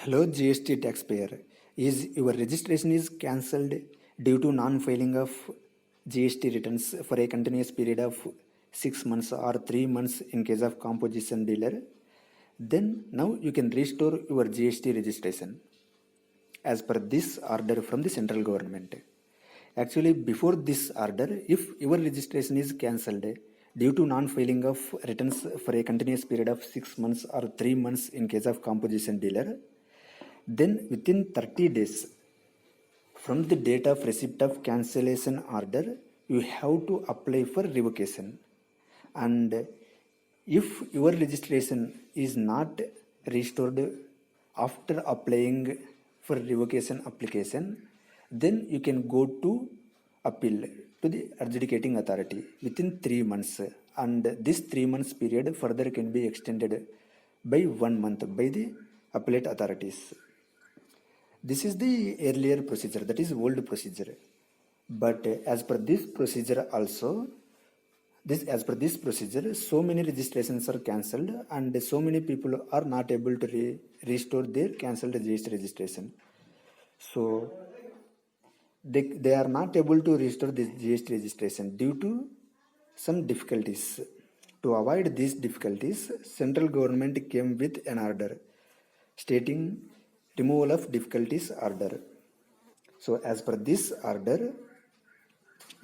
Hello GST taxpayer. Is your registration is cancelled due to non-filing of GST returns for a continuous period of 6 months or 3 months in case of composition dealer? Then now you can restore your GST registration as per this order from the central government. Actually, before this order, if your registration is cancelled due to non-filing of returns for a continuous period of 6 months or 3 months in case of composition dealer, then within 30 days from the date of receipt of cancellation order, you have to apply for revocation. And if your registration is not restored after applying for revocation application, then you can go to appeal to the adjudicating authority within 3 months, and this 3 months period further can be extended by 1 month by the appellate authorities. This is the earlier procedure, that is old procedure. But as per this procedure also, as per this procedure, so many registrations are cancelled and so many people are not able to restore their cancelled GST registration. So they are not able to restore this GST registration due to some difficulties. To avoid these difficulties, central government came with an order stating removal of difficulties order. So as per this order,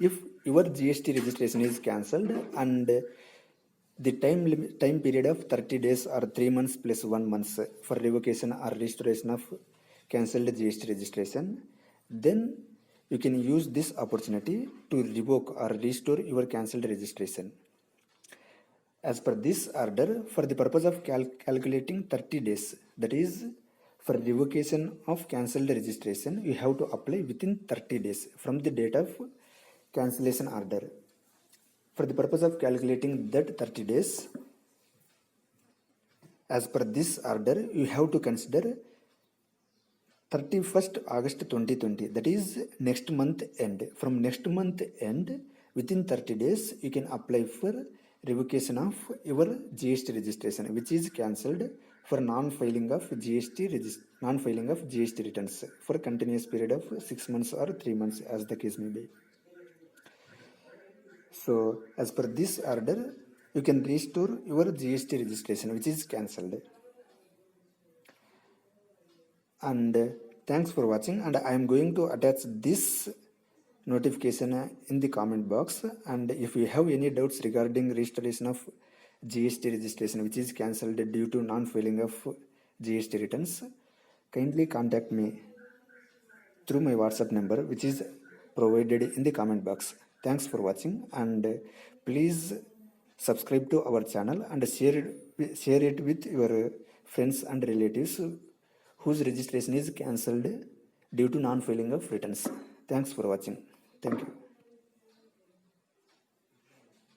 if your GST registration is cancelled and the time period of 30 days or 3 months plus 1 month for revocation or restoration of cancelled GST registration, then you can use this opportunity to revoke or restore your cancelled registration. As per this order, for the purpose of calculating 30 days, that is for revocation of cancelled registration, you have to apply within 30 days from the date of cancellation order. For the purpose of calculating that 30 days, as per this order, you have to consider 31st August 2020, that is next month end. From next month end, within 30 days, you can apply for revocation of your GST registration, which is cancelled for non-filing of GST returns for continuous period of 6 months or 3 months, as the case may be. So as per this order, you can restore your GST registration which is cancelled. And thanks for watching, and I am going to attach this notification in the comment box. And if you have any doubts regarding restoration of GST registration which is cancelled due to non-filing of GST returns, kindly contact me through my WhatsApp number which is provided in the comment box. Thanks for watching, and please subscribe to our channel and share it with your friends and relatives whose registration is cancelled due to non-filing of returns. Thanks for watching. Thank you.